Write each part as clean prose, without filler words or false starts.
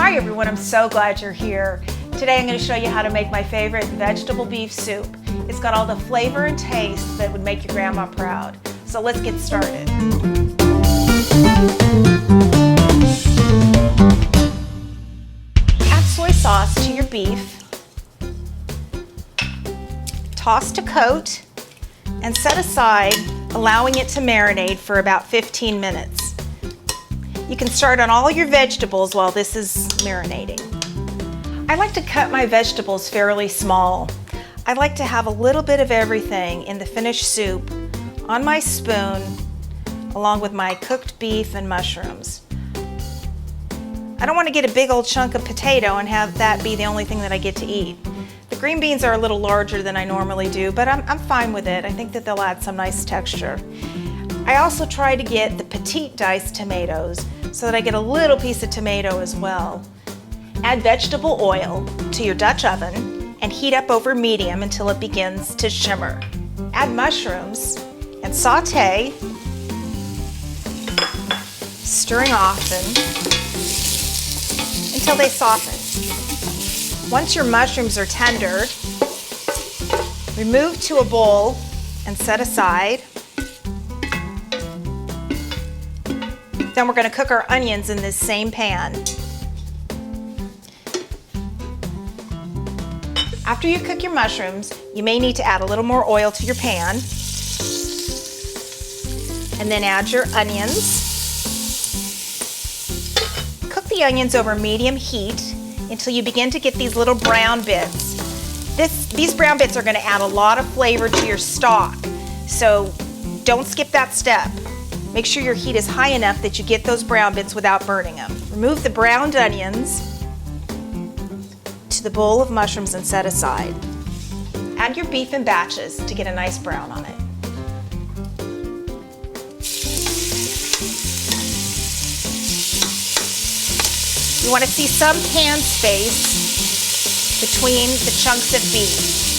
Hi everyone, I'm so glad you're here. Today I'm going to show you how to make my favorite vegetable beef soup. It's got all the flavor and taste that would make your grandma proud. So let's get started. Add soy sauce to your beef. Toss to coat and set aside, allowing it to marinate for about 15 minutes. You can start on all your vegetables while this is marinating. I like to cut my vegetables fairly small. I like to have a little bit of everything in the finished soup on my spoon, along with my cooked beef and mushrooms. I don't want to get a big old chunk of potato and have that be the only thing that I get to eat. The green beans are a little larger than I normally do, but I'm fine with it. I think that they'll add some nice texture. I also try to get the petite diced tomatoes so that I get a little piece of tomato as well. Add vegetable oil to your Dutch oven and heat up over medium until it begins to shimmer. Add mushrooms and saute, stirring often until they soften. Once your mushrooms are tender, remove to a bowl and set aside. Then we're going to cook our onions in this same pan. After you cook your mushrooms, you may need to add a little more oil to your pan. And then add your onions. Cook the onions over medium heat until you begin to get these little brown bits. These brown bits are going to add a lot of flavor to your stock, so don't skip that step. Make sure your heat is high enough that you get those brown bits without burning them. Remove the browned onions to the bowl of mushrooms and set aside. Add your beef in batches to get a nice brown on it. You want to see some pan space between the chunks of beef.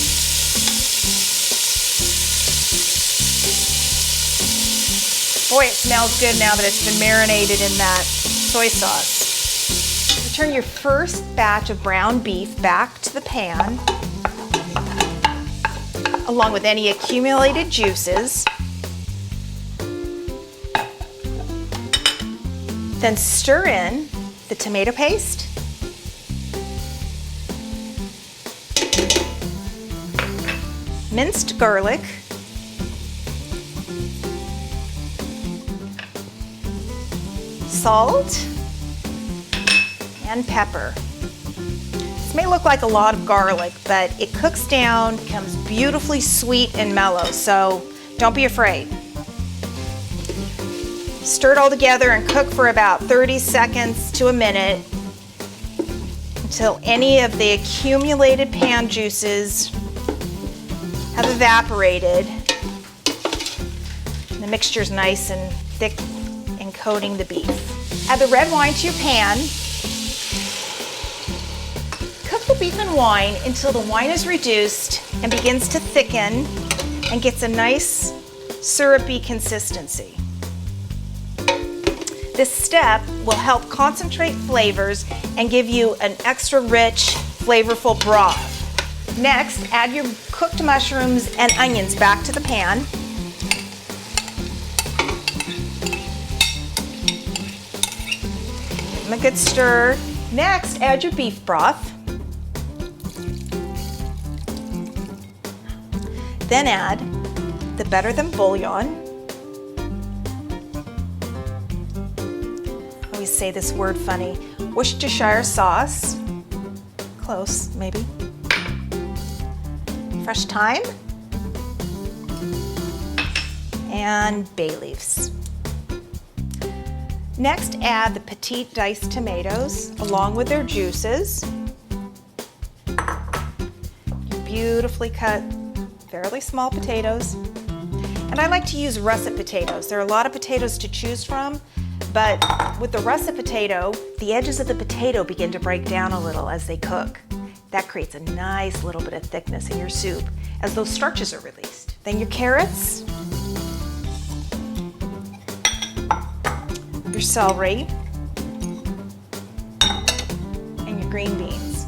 Boy, it smells good now that it's been marinated in that soy sauce. Return your first batch of brown beef back to the pan, along with any accumulated juices. Then stir in the tomato paste, minced garlic, salt, and pepper. This may look like a lot of garlic, but it cooks down, becomes beautifully sweet and mellow, so don't be afraid. Stir it all together and cook for about 30 seconds to a minute until any of the accumulated pan juices have evaporated and the mixture is nice and thick and coating the beef. Add the red wine to your pan. Cook the beef in wine until the wine is reduced and begins to thicken and gets a nice syrupy consistency. This step will help concentrate flavors and give you an extra rich, flavorful broth. Next, add your cooked mushrooms and onions back to the pan. Give them a good stir. Next, add your beef broth. Then add the better than bouillon. I always say this word funny. Worcestershire sauce. Close, maybe. Fresh thyme. And bay leaves. Next, add the petite diced tomatoes along with their juices. Beautifully cut, fairly small potatoes. And I like to use russet potatoes. There are a lot of potatoes to choose from, but with the russet potato, the edges of the potato begin to break down a little as they cook. That creates a nice little bit of thickness in your soup as those starches are released. Then your carrots, your celery, green beans.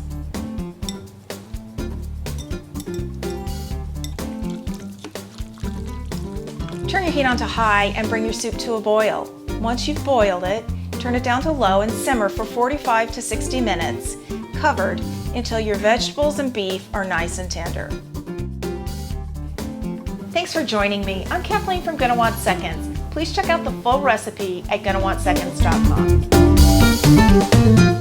Turn your heat on to high and bring your soup to a boil. Once you've boiled it, turn it down to low and simmer for 45 to 60 minutes, covered until your vegetables and beef are nice and tender. Thanks for joining me. I'm Kathleen from Gonna Want Seconds. Please check out the full recipe at GonnaWantSeconds.com.